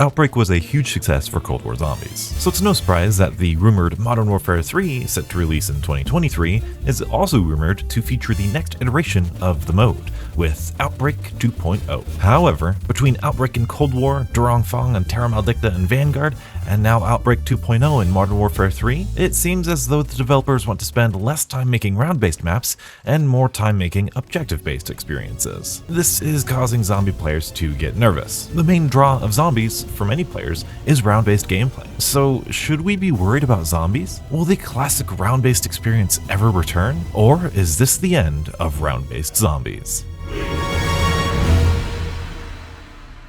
Outbreak was a huge success for Cold War zombies, so it's no surprise that the rumored Modern Warfare 3, set to release in 2023, is also rumored to feature the next iteration of the mode, with Outbreak 2.0. However, between Outbreak in Cold War, Durongfang and Terra Maldicta in Vanguard, and now Outbreak 2.0 in Modern Warfare 3, it seems as though the developers want to spend less time making round-based maps and more time making objective-based experiences. This is causing zombie players to get nervous. The main draw of zombies for many players is round-based gameplay. So should we be worried about zombies? Will the classic round-based experience ever return? Or is this the end of round-based zombies?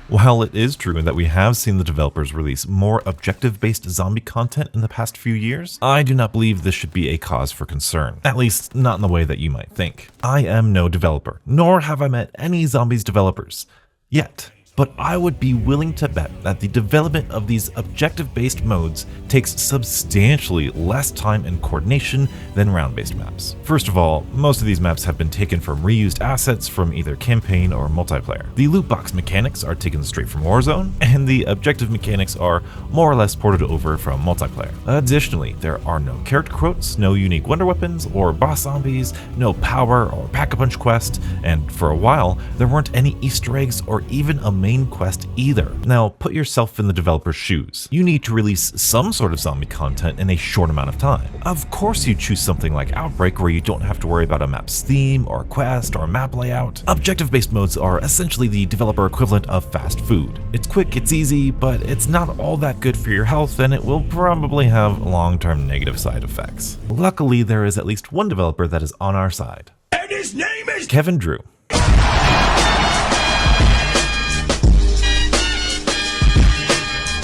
While it is true that we have seen the developers release more objective-based zombie content in the past few years, I do not believe this should be a cause for concern, at least not in the way that you might think. I am no developer, nor have I met any zombies developers yet. But I would be willing to bet that the development of these objective-based modes takes substantially less time and coordination than round-based maps. First of all, most of these maps have been taken from reused assets from either campaign or multiplayer. The loot box mechanics are taken straight from Warzone, and the objective mechanics are more or less ported over from multiplayer. Additionally, there are no character quotes, no unique wonder weapons or boss zombies, no power or pack-a-punch quest, and for a while, there weren't any Easter eggs or even a main quest either. Now, put yourself in the developer's shoes. You need to release some sort of zombie content in a short amount of time. Of course you choose something like Outbreak where you don't have to worry about a map's theme or quest or map layout. Objective-based modes are essentially the developer equivalent of fast food. It's quick, it's easy, but it's not all that good for your health and it will probably have long-term negative side effects. Luckily, there is at least one developer that is on our side. And his name is Kevin Drew.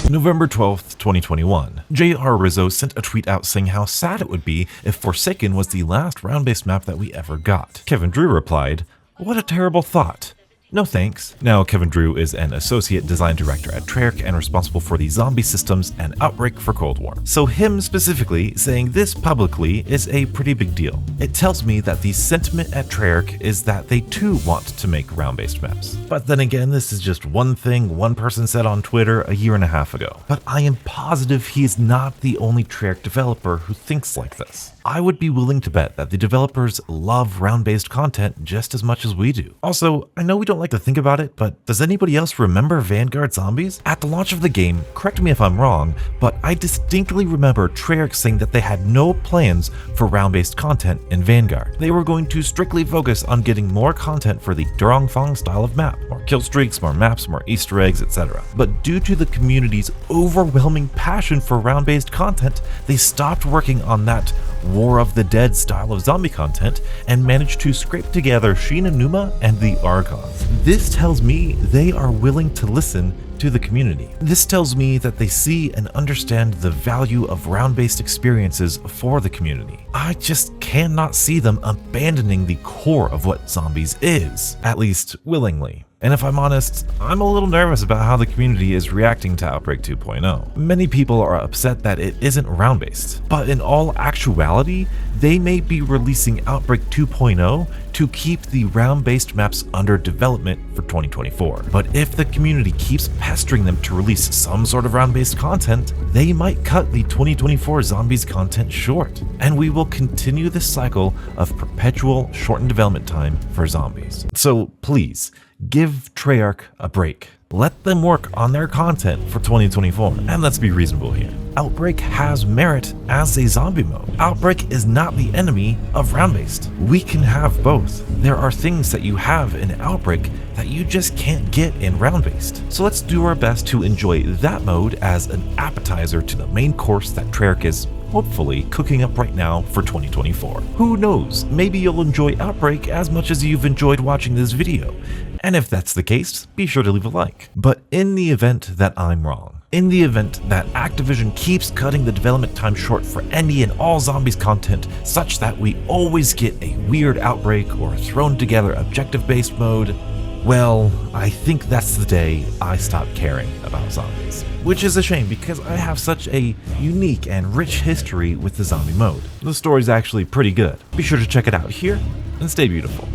November 12th, 2021. J.R. Rizzo sent a tweet out saying how sad it would be if Forsaken was the last round-based map that we ever got. Kevin Drew replied, "What a terrible thought. No thanks." Now, Kevin Drew is an associate design director at Treyarch and responsible for the zombie systems and Outbreak for Cold War. So him specifically saying this publicly is a pretty big deal. It tells me that the sentiment at Treyarch is that they too want to make round-based maps. But then again, this is just one thing one person said on Twitter a year and a half ago. But I am positive he is not the only Treyarch developer who thinks like this. I would be willing to bet that the developers love round-based content just as much as we do. Also, I know we don't like to think about it, but does anybody else remember Vanguard Zombies? At the launch of the game, correct me if I'm wrong, but I distinctly remember Treyarch saying that they had no plans for round-based content in Vanguard. They were going to strictly focus on getting more content for the Durongfang style of map, more kill streaks, more maps, more Easter eggs, etc. But due to the community's overwhelming passion for round-based content, they stopped working on that War of the Dead style of zombie content and managed to scrape together Shin and Numa and the Archons. This tells me they are willing to listen to the community. This tells me that they see and understand the value of round-based experiences for the community. I just cannot see them abandoning the core of what zombies is, at least willingly. And if I'm honest, I'm a little nervous about how the community is reacting to Outbreak 2.0. Many people are upset that it isn't round-based, but in all actuality, they may be releasing Outbreak 2.0 to keep the round-based maps under development for 2024. But if the community keeps pestering them to release some sort of round-based content, they might cut the 2024 Zombies content short, and we will continue this cycle of perpetual shortened development time for zombies. So please, give Treyarch a break. Let them work on their content for 2024, and let's be reasonable here. Outbreak has merit as a zombie mode. Outbreak is not the enemy of round-based. We can have both. There are things that you have in Outbreak that you just can't get in round-based. So let's do our best to enjoy that mode as an appetizer to the main course that Treyarch is hopefully cooking up right now for 2024. Who knows, maybe you'll enjoy Outbreak as much as you've enjoyed watching this video. And if that's the case, be sure to leave a like. But in the event that I'm wrong, in the event that Activision keeps cutting the development time short for any and all zombies content such that we always get a weird Outbreak or thrown together objective-based mode, well, I think that's the day I stop caring about zombies. Which is a shame because I have such a unique and rich history with the zombie mode. The story's actually pretty good. Be sure to check it out here and stay beautiful.